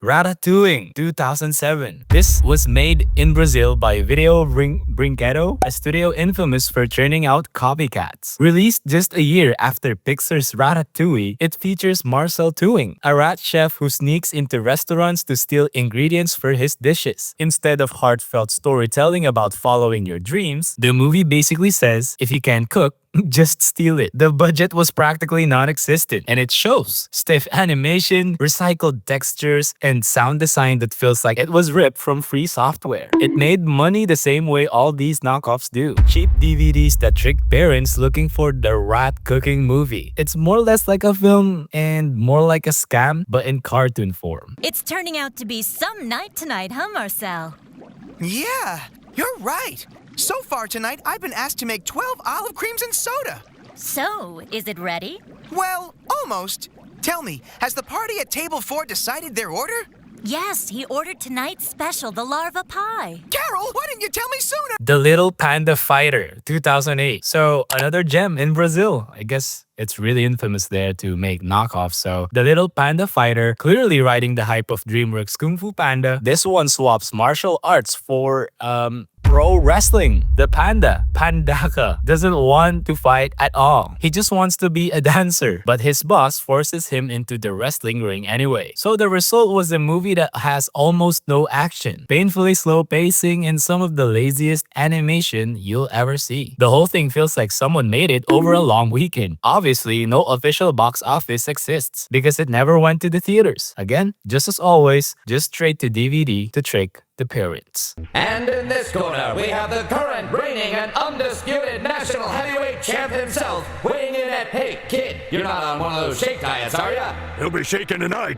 Ratatouing 2007. This was made in Brazil by Video Brinquedo, a studio infamous for churning out copycats. Released just a year after Pixar's Ratatouille, it features Marcel Touing, a rat chef who sneaks into restaurants to steal ingredients for his dishes. Instead of heartfelt storytelling about following your dreams, the movie basically says, if you can't cook, just steal it. The budget was practically non-existent, and it shows. Stiff animation, recycled textures, and sound design that feels like it was ripped from free software. It made money the same way all these knockoffs do. Cheap DVDs that trick parents looking for the rat cooking movie. It's more or less like a film and more like a scam, but in cartoon form. It's turning out to be some night tonight, huh, Marcel? Yeah, you're right. So far tonight, I've been asked to make 12 olive creams and soda. So, is it ready? Well, almost. Tell me, has the party at table 4 decided their order? Yes, he ordered tonight's special, the larva pie. Carol, why didn't you tell me sooner? The Little Panda Fighter 2008. So, another gem in Brazil. I guess it's really infamous there to make knockoffs. So, The Little Panda Fighter, clearly riding the hype of DreamWorks Kung Fu Panda. This one swaps martial arts for, pro wrestling. The panda, Pandaka, doesn't want to fight at all. He just wants to be a dancer, but his boss forces him into the wrestling ring anyway. So the result was a movie that has almost no action, painfully slow pacing, and some of the laziest animation you'll ever see. The whole thing feels like someone made it over a long weekend. Obviously, no official box office exists because it never went to the theaters. Again, just as always, just straight to DVD to trick the parents. And in this corner, we have the current reigning and undisputed national heavyweight champ himself, weighing in at, hey, kid, you're not on one of those shake diets, are ya? He'll be shaking tonight.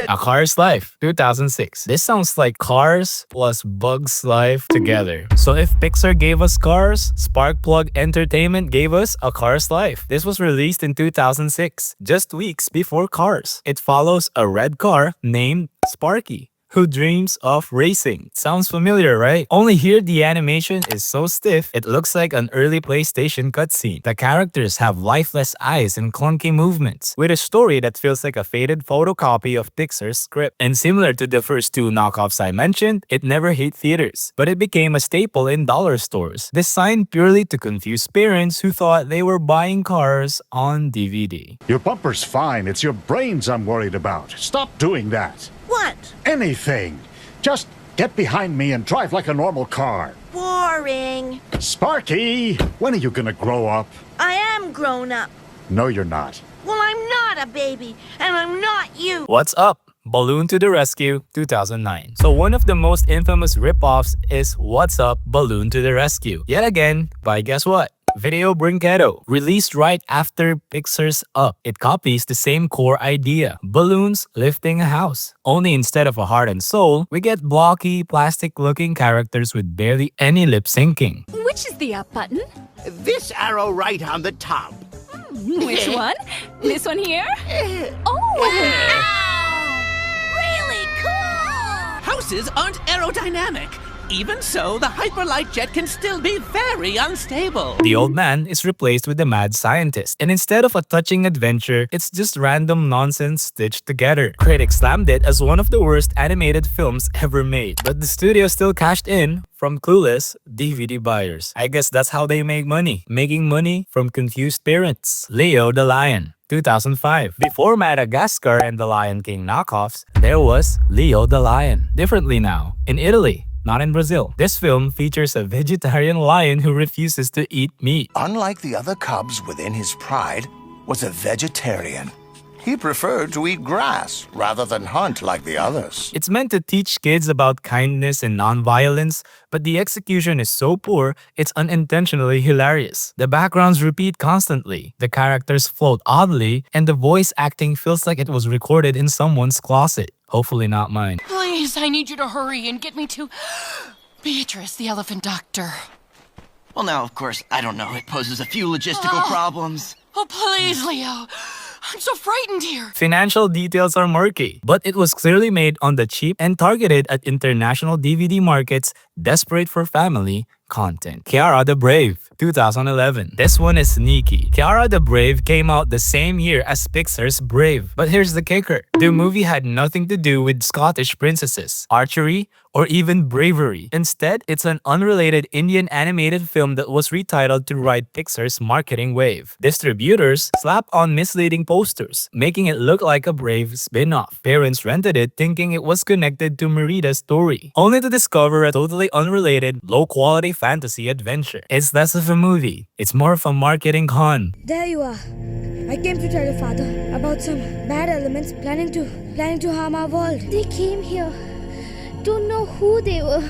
A Car's Life 2006. This sounds like Cars plus Bugs Life together. So if Pixar gave us Cars, Sparkplug Entertainment gave us A Car's Life. This was released in 2006, just weeks before Cars. It follows a red car named Sparky, who dreams of racing. Sounds familiar, right? Only here the animation is so stiff, it looks like an early PlayStation cutscene. The characters have lifeless eyes and clunky movements, with a story that feels like a faded photocopy of Pixar's script. And similar to the first two knockoffs I mentioned, it never hit theaters, but it became a staple in dollar stores, designed purely to confuse parents who thought they were buying cars on DVD. Your bumper's fine. It's your brains I'm worried about. Stop doing that. What? Anything. Just get behind me and drive like a normal car. Boring. Sparky, when are you gonna grow up? I am grown up. No, you're not. Well, I'm not a baby, and I'm not you. What's up? Balloon to the Rescue 2009. So one of the most infamous ripoffs is What's Up, Balloon to the Rescue. Yet again, by guess what? Video Brinquedo, released right after Pixar's Up. It copies the same core idea, balloons lifting a house. Only instead of a heart and soul, we get blocky, plastic-looking characters with barely any lip syncing. Which is the up button? This arrow right on the top. Which one? This one here? Oh! Really cool! Houses aren't aerodynamic. Even so, the hyperlight jet can still be very unstable. The old man is replaced with the mad scientist, and instead of a touching adventure, it's just random nonsense stitched together. Critics slammed it as one of the worst animated films ever made, but the studio still cashed in from clueless DVD buyers. I guess that's how they make money, making money from confused parents. Leo the Lion 2005. Before Madagascar and the Lion King knockoffs, there was Leo the Lion. Differently now, in Italy, not in Brazil. This film features a vegetarian lion who refuses to eat meat. Unlike the other cubs within his pride, was a vegetarian. He preferred to eat grass rather than hunt like the others. It's meant to teach kids about kindness and non-violence, but the execution is so poor, it's unintentionally hilarious. The backgrounds repeat constantly, the characters float oddly, and the voice acting feels like it was recorded in someone's closet. Hopefully not mine. Please, I need you to hurry and get me to Beatrice, the elephant doctor. Well, now, of course, I don't know. It poses a few logistical problems. Oh, please, Leo. I'm so frightened here. Financial details are murky, but it was clearly made on the cheap and targeted at international DVD markets desperate for family content. Kiara the Brave, 2011. This one is sneaky. Kiara the Brave came out the same year as Pixar's Brave. But here's the kicker. The movie had nothing to do with Scottish princesses, archery, or even bravery. Instead, it's an unrelated Indian animated film that was retitled to ride Pixar's marketing wave. Distributors slapped on misleading posters, making it look like a Brave spin-off. Parents rented it thinking it was connected to Merida's story, only to discover a totally unrelated, low-quality fantasy adventure. It's less of a movie. It's more of a marketing con. There you are. I came to tell your father about some bad elements planning to harm our world. They came here. Don't know who they were.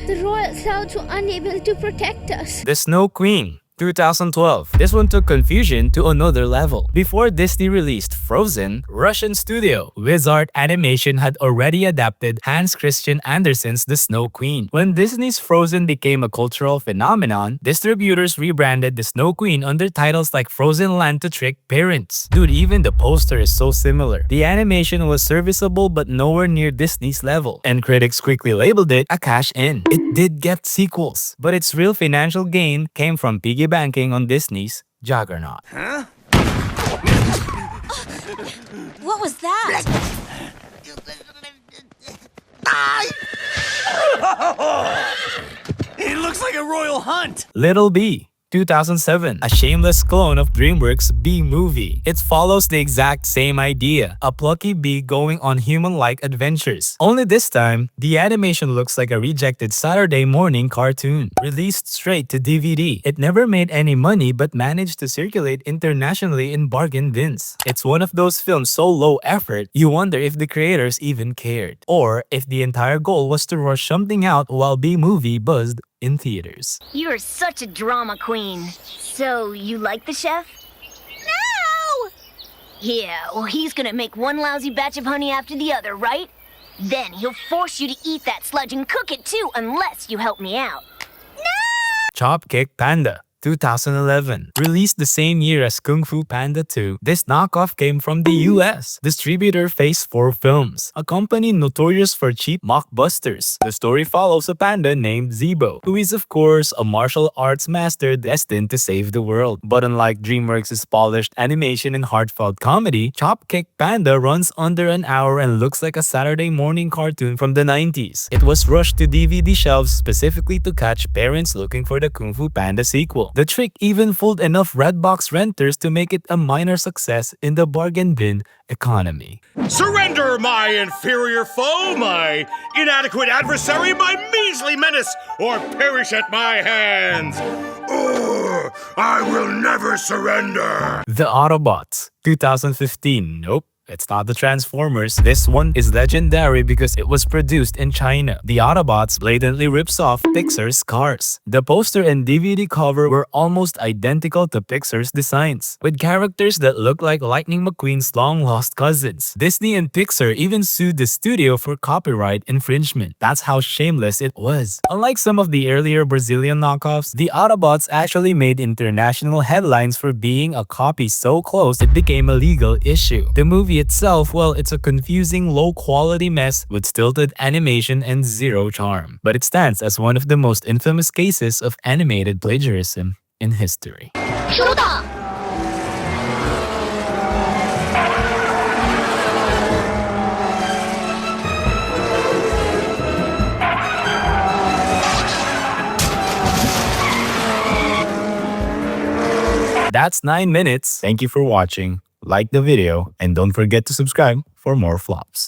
The royal clouds were unable to protect us. The Snow Queen, 2012. This one took confusion to another level. Before Disney released Frozen, Russian studio Wizard Animation had already adapted Hans Christian Andersen's The Snow Queen. When Disney's Frozen became a cultural phenomenon, distributors rebranded The Snow Queen under titles like Frozen Land to trick parents. Dude, even the poster is so similar. The animation was serviceable but nowhere near Disney's level, and critics quickly labeled it a cash-in. It did get sequels, but its real financial gain came from piggybacking on Disney's juggernaut. Huh? What was that? It looks like a royal hunt! Little B, 2007, a shameless clone of DreamWorks' Bee Movie. It follows the exact same idea, a plucky bee going on human-like adventures. Only this time, the animation looks like a rejected Saturday morning cartoon, released straight to DVD. It never made any money but managed to circulate internationally in bargain bins. It's one of those films so low effort, you wonder if the creators even cared, or if the entire goal was to rush something out while Bee Movie buzzed in theaters. You're such a drama queen. So, you like the chef? No! Yeah, well, he's gonna make one lousy batch of honey after the other, right? Then he'll force you to eat that sludge and cook it too, unless you help me out. Chopkick Panda, 2011. Released the same year as Kung Fu Panda 2, this knockoff came from the US. Distributor Phase 4 Films, a company notorious for cheap mockbusters. The story follows a panda named Zebo, who is of course a martial arts master destined to save the world. But unlike DreamWorks' polished animation and heartfelt comedy, Chopkick Panda runs under an hour and looks like a Saturday morning cartoon from the 90s. It was rushed to DVD shelves specifically to catch parents looking for the Kung Fu Panda sequel. The trick even fooled enough Redbox renters to make it a minor success in the bargain bin economy. Surrender, my inferior foe, my inadequate adversary, my measly menace, or perish at my hands. Ugh, I will never surrender. The Autobots, 2015. Nope. It's not the Transformers. This one is legendary because it was produced in China. The Autobots blatantly rips off Pixar's Cars. The poster and DVD cover were almost identical to Pixar's designs, with characters that look like Lightning McQueen's long-lost cousins. Disney and Pixar even sued the studio for copyright infringement. That's how shameless it was. Unlike some of the earlier Brazilian knockoffs, the Autobots actually made international headlines for being a copy so close it became a legal issue. The movie itself, well, it's a confusing, low-quality mess with stilted animation and zero charm. But it stands as one of the most infamous cases of animated plagiarism in history. That's 9 minutes. Thank you for watching. Like the video and don't forget to subscribe for more flops.